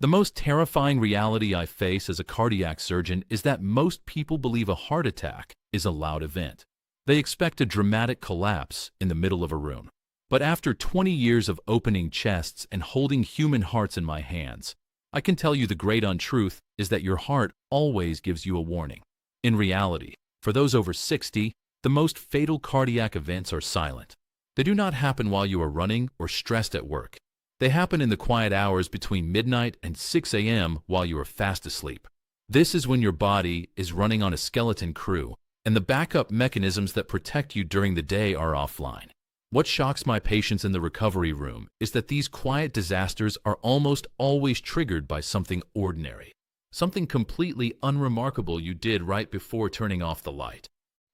The most terrifying reality I face as a cardiac surgeon is that most people believe a heart attack is a loud event. They expect a dramatic collapse in the middle of a room. But after 20 years of opening chests and holding human hearts in my hands, I can tell you the great untruth is that your heart always gives you a warning. In reality, for those over 60, the most fatal cardiac events are silent. They do not happen while you are running or stressed at work. They happen in the quiet hours between midnight and 6 a.m. while you are fast asleep. This is when your body is running on a skeleton crew, and the backup mechanisms that protect you during the day are offline. What shocks my patients in the recovery room is that these quiet disasters are almost always triggered by something ordinary, something completely unremarkable you did right before turning off the light.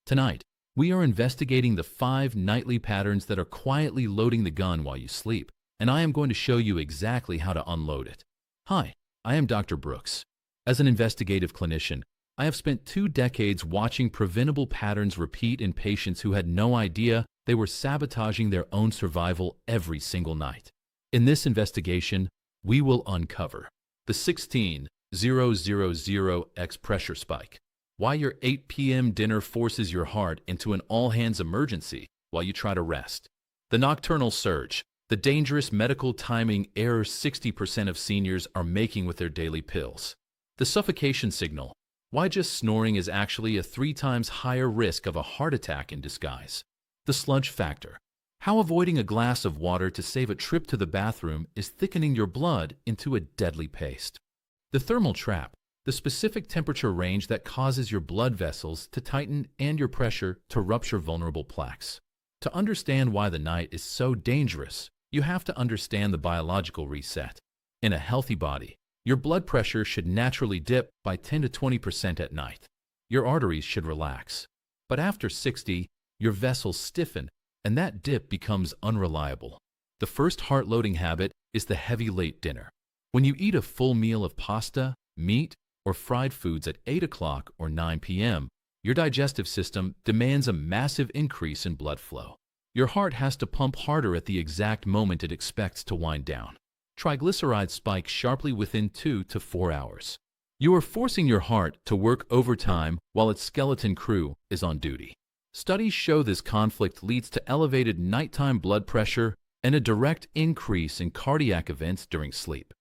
Tonight, we are investigating the 5 nightly patterns that are quietly loading the gun while you sleep, and I am going to show you exactly how to unload it. Hi, I am Dr. Brooks. As an investigative clinician, I have spent 2 decades watching preventable patterns repeat in patients who had no idea they were sabotaging their own survival every single night. In this investigation, we will uncover the 16000X pressure spike, why your 8 p.m. dinner forces your heart into an all-hands emergency while you try to rest, the nocturnal surge, the dangerous medical timing error 60% of seniors are making with their daily pills, the suffocation signal, why just snoring is actually a 3 times higher risk of a heart attack in disguise, the sludge factor, how avoiding a glass of water to save a trip to the bathroom is thickening your blood into a deadly paste, the thermal trap, the specific temperature range that causes your blood vessels to tighten and your pressure to rupture vulnerable plaques. To understand why the night is so dangerous, you have to understand the biological reset. In a healthy body, your blood pressure should naturally dip by 10 to 20% at night. Your arteries should relax. But after 60, your vessels stiffen, and that dip becomes unreliable. The first heart-loading habit is the heavy late dinner. When you eat a full meal of pasta, meat, or fried foods at 8 o'clock or 9 p.m., your digestive system demands a massive increase in blood flow. Your heart has to pump harder at the exact moment it expects to wind down. Triglycerides spike sharply within 2 to 4 hours. You are forcing your heart to work overtime while its skeleton crew is on duty. Studies show this conflict leads to elevated nighttime blood pressure and a direct increase in cardiac events during sleep.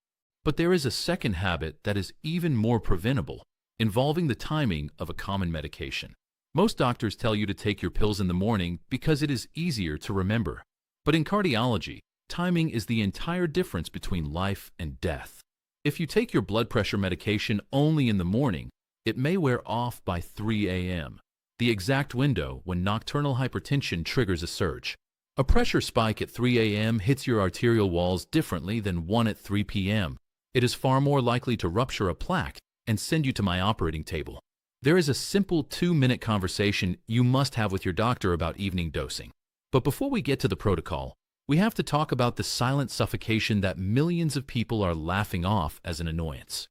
But there is a second habit that is even more preventable, involving the timing of a common medication. Most doctors tell you to take your pills in the morning because it is easier to remember. But in cardiology, timing is the entire difference between life and death. If you take your blood pressure medication only in the morning, it may wear off by 3 a.m., the exact window when nocturnal hypertension triggers a surge. A pressure spike at 3 a.m. hits your arterial walls differently than one at 3 p.m. It is far more likely to rupture a plaque and send you to my operating table. There is a simple 2-minute conversation you must have with your doctor about evening dosing. But before we get to the protocol, we have to talk about the silent suffocation that millions of people are laughing off as an annoyance.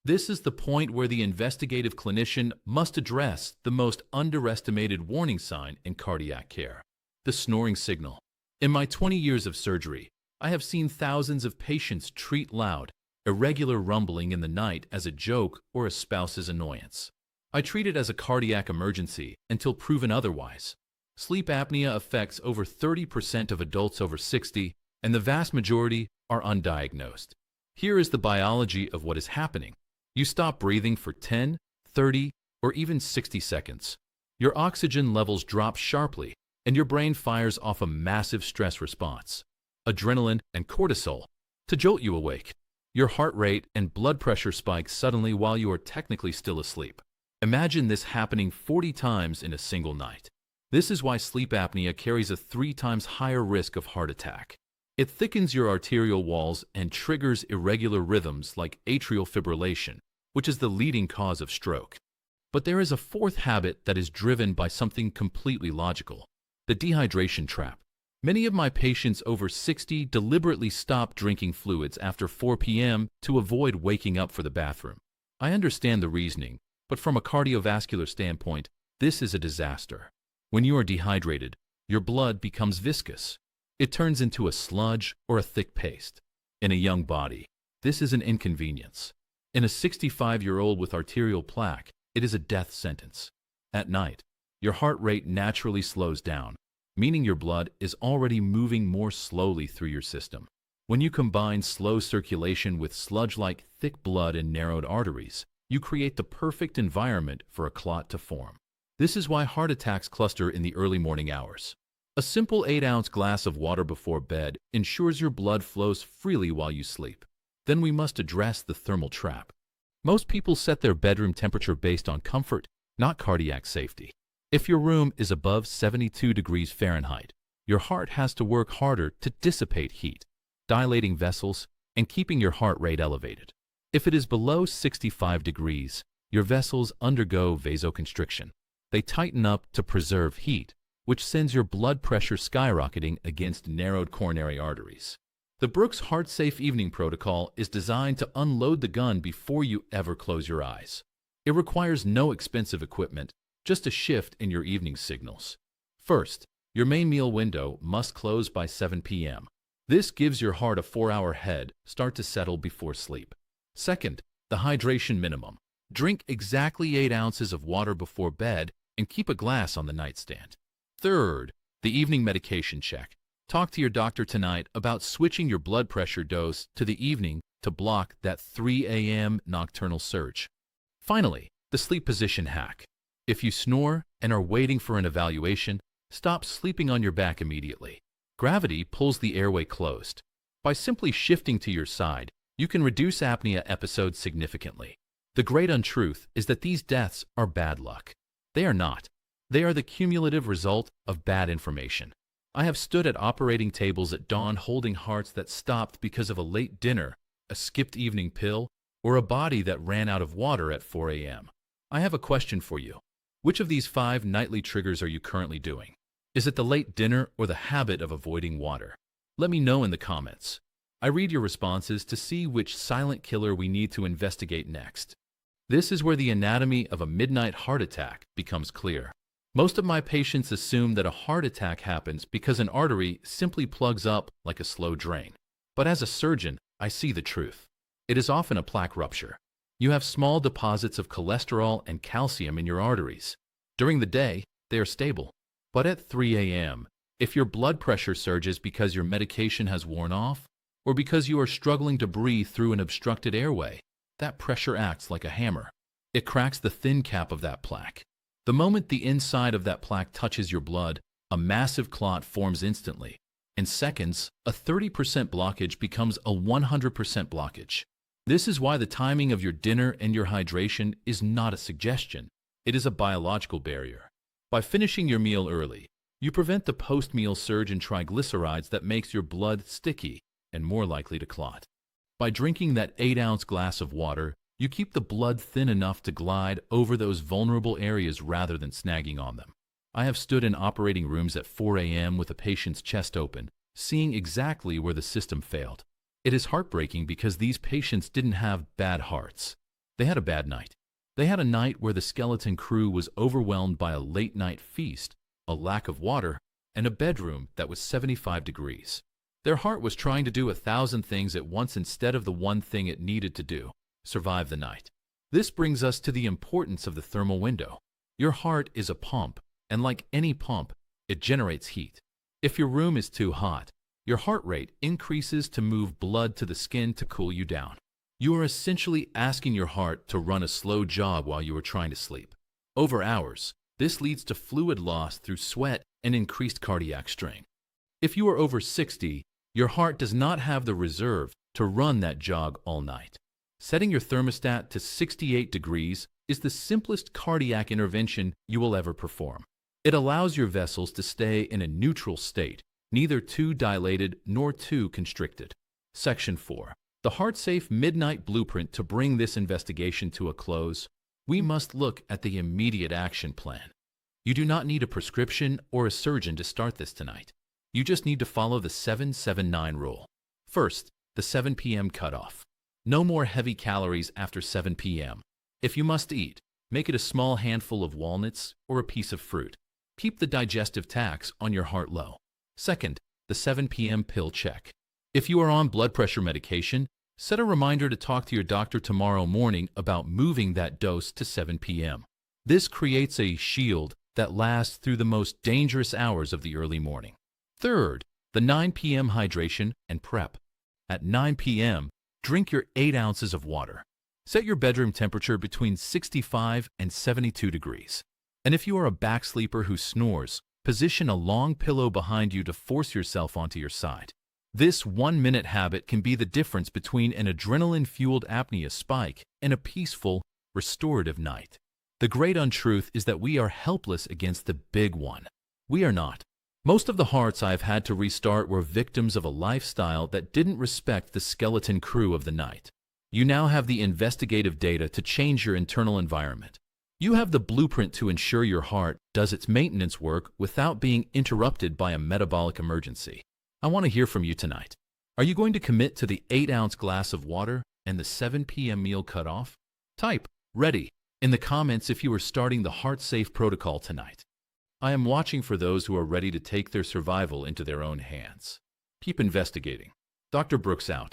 This is the point where the investigative clinician must address the most underestimated warning sign in cardiac care: the snoring signal. In my 20 years of surgery, I have seen thousands of patients treat loud, irregular rumbling in the night as a joke or a spouse's annoyance. I treat it as a cardiac emergency until proven otherwise. Sleep apnea affects over 30% of adults over 60, and the vast majority are undiagnosed. Here is the biology of what is happening. You stop breathing for 10, 30, or even 60 seconds. Your oxygen levels drop sharply, and your brain fires off a massive stress response, adrenaline and cortisol, to jolt you awake. Your heart rate and blood pressure spike suddenly while you are technically still asleep. Imagine this happening 40 times in a single night. This is why sleep apnea carries a 3 times higher risk of heart attack. It thickens your arterial walls and triggers irregular rhythms like atrial fibrillation, which is the leading cause of stroke. But there is a fourth habit that is driven by something completely logical: the dehydration trap. Many of my patients over 60 deliberately stop drinking fluids after 4 p.m. to avoid waking up for the bathroom. I understand the reasoning, but from a cardiovascular standpoint, this is a disaster. When you are dehydrated, your blood becomes viscous. It turns into a sludge or a thick paste. In a young body, This is an inconvenience. In a 65-year-old with arterial plaque, it is a death sentence. At night, your heart rate naturally slows down, meaning your blood is already moving more slowly through your system. When you combine slow circulation with sludge-like thick blood and narrowed arteries, you create the perfect environment for a clot to form. This is why heart attacks cluster in the early morning hours. A simple 8-ounce glass of water before bed ensures your blood flows freely while you sleep. Then we must address the thermal trap. Most people set their bedroom temperature based on comfort, not cardiac safety. If your room is above 72 degrees Fahrenheit, your heart has to work harder to dissipate heat, dilating vessels and keeping your heart rate elevated. If it is below 65 degrees, your vessels undergo vasoconstriction. They tighten up to preserve heat, which sends your blood pressure skyrocketing against narrowed coronary arteries. The Brooks Heart-Safe Evening Protocol is designed to unload the gun before you ever close your eyes. It requires no expensive equipment, just a shift in your evening signals. First, your main meal window must close by 7 p.m. This gives your heart a 4-hour head start to settle before sleep. Second, the hydration minimum. Drink exactly 8 ounces of water before bed and keep a glass on the nightstand. Third, the evening medication check. Talk to your doctor tonight about switching your blood pressure dose to the evening to block that 3 a.m. nocturnal surge. Finally, the sleep position hack. If you snore and are waiting for an evaluation, stop sleeping on your back immediately. Gravity pulls the airway closed. By simply shifting to your side, you can reduce apnea episodes significantly. The great untruth is that these deaths are bad luck. They are not. They are the cumulative result of bad information. I have stood at operating tables at dawn holding hearts that stopped because of a late dinner, a skipped evening pill, or a body that ran out of water at 4 a.m. I have a question for you. Which of these 5 nightly triggers are you currently doing? Is it the late dinner or the habit of avoiding water? Let me know in the comments. I read your responses to see which silent killer we need to investigate next. This is where the anatomy of a midnight heart attack becomes clear. Most of my patients assume that a heart attack happens because an artery simply plugs up like a slow drain. But as a surgeon, I see the truth. It is often a plaque rupture. You have small deposits of cholesterol and calcium in your arteries. During the day, they are stable. But at 3 a.m., if your blood pressure surges because your medication has worn off, or because you are struggling to breathe through an obstructed airway, that pressure acts like a hammer. It cracks the thin cap of that plaque. The moment the inside of that plaque touches your blood, a massive clot forms instantly. In seconds, a 30% blockage becomes a 100% blockage. This is why the timing of your dinner and your hydration is not a suggestion. It is a biological barrier. By finishing your meal early, you prevent the post-meal surge in triglycerides that makes your blood sticky and more likely to clot. By drinking that 8-ounce glass of water, you keep the blood thin enough to glide over those vulnerable areas rather than snagging on them. I have stood in operating rooms at 4 a.m. with a patient's chest open, seeing exactly where the system failed. It is heartbreaking because these patients didn't have bad hearts. They had a bad night. They had a night where the skeleton crew was overwhelmed by a late-night feast, a lack of water, and a bedroom that was 75 degrees. Their heart was trying to do 1,000 things at once instead of the one thing it needed to do: survive the night. This brings us to the importance of the thermal window. Your heart is a pump, and like any pump, it generates heat. If your room is too hot, your heart rate increases to move blood to the skin to cool you down. You are essentially asking your heart to run a slow jog while you are trying to sleep. Over hours, this leads to fluid loss through sweat and increased cardiac strain. If you are over 60, your heart does not have the reserve to run that jog all night. Setting your thermostat to 68 degrees is the simplest cardiac intervention you will ever perform. It allows your vessels to stay in a neutral state, neither too dilated nor too constricted. Section 4. The heart-safe midnight blueprint. To bring this investigation to a close, we must look at the immediate action plan. You do not need a prescription or a surgeon to start this tonight. You just need to follow the 7-7-9 rule. First, the 7 p.m. cutoff. No more heavy calories after 7 p.m. If you must eat, make it a small handful of walnuts or a piece of fruit. Keep the digestive tax on your heart low. Second, the 7 p.m. pill check. If you are on blood pressure medication, Set a reminder to talk to your doctor tomorrow morning about moving that dose to 7 p.m. This creates a shield that lasts through the most dangerous hours of the early morning. Third, the 9 p.m. hydration and prep. At 9 p.m., drink your 8 ounces of water. Set your bedroom temperature between 65 and 72 degrees. And if you are a back sleeper who snores, position a long pillow behind you to force yourself onto your side. This 1-minute habit can be the difference between an adrenaline-fueled apnea spike and a peaceful, restorative night. The great untruth is that we are helpless against the big one. We are not. Most of the hearts I've had to restart were victims of a lifestyle that didn't respect the skeleton crew of the night. You now have the investigative data to change your internal environment. You have the blueprint to ensure your heart does its maintenance work without being interrupted by a metabolic emergency. I want to hear from you tonight. Are you going to commit to the 8-ounce glass of water and the 7 p.m. meal cutoff? Type "ready" in the comments if you are starting the heart-safe protocol tonight. I am watching for those who are ready to take their survival into their own hands. Keep investigating. Dr. Brooks out.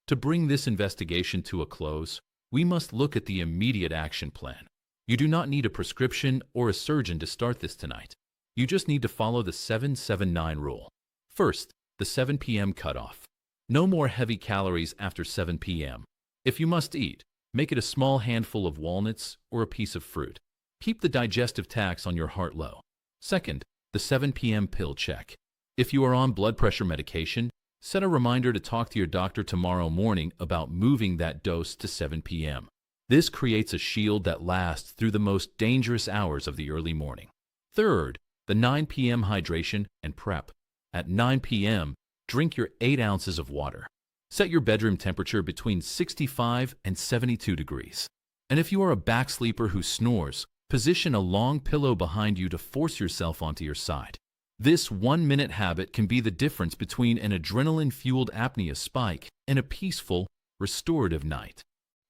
To bring this investigation to a close, we must look at the immediate action plan. You do not need a prescription or a surgeon to start this tonight. You just need to follow the 7-7-9 rule. First, the 7 p.m. cutoff. No more heavy calories after 7 p.m. If you must eat, make it a small handful of walnuts or a piece of fruit. Keep the digestive tax on your heart low. Second, the 7 p.m. pill check. If you are on blood pressure medication, set a reminder to talk to your doctor tomorrow morning about moving that dose to 7 p.m. This creates a shield that lasts through the most dangerous hours of the early morning. Third, the 9 p.m. hydration and prep. At 9 p.m., drink your 8 ounces of water. Set your bedroom temperature between 65 and 72 degrees. And if you are a back sleeper who snores, position a long pillow behind you to force yourself onto your side. This 1-minute habit can be the difference between an adrenaline-fueled apnea spike and a peaceful, restorative night.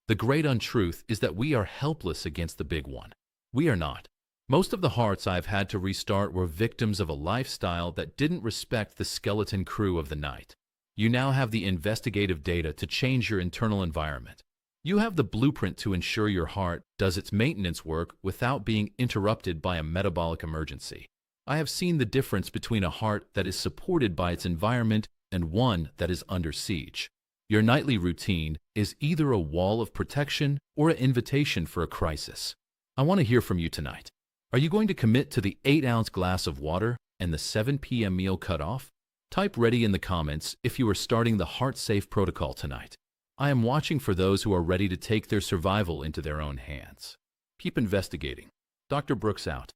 The great untruth is that we are helpless against the big one. We are not. Most of the hearts I've had to restart were victims of a lifestyle that didn't respect the skeleton crew of the night. You now have the investigative data to change your internal environment. You have the blueprint to ensure your heart does its maintenance work without being interrupted by a metabolic emergency. I have seen the difference between a heart that is supported by its environment and one that is under siege. Your nightly routine is either a wall of protection or an invitation for a crisis. I want to hear from you tonight. Are you going to commit to the 8-ounce glass of water and the 7 p.m. meal cutoff? Type "ready" in the comments if you are starting the heart-safe protocol tonight. I am watching for those who are ready to take their survival into their own hands. Keep investigating. Dr. Brooks out.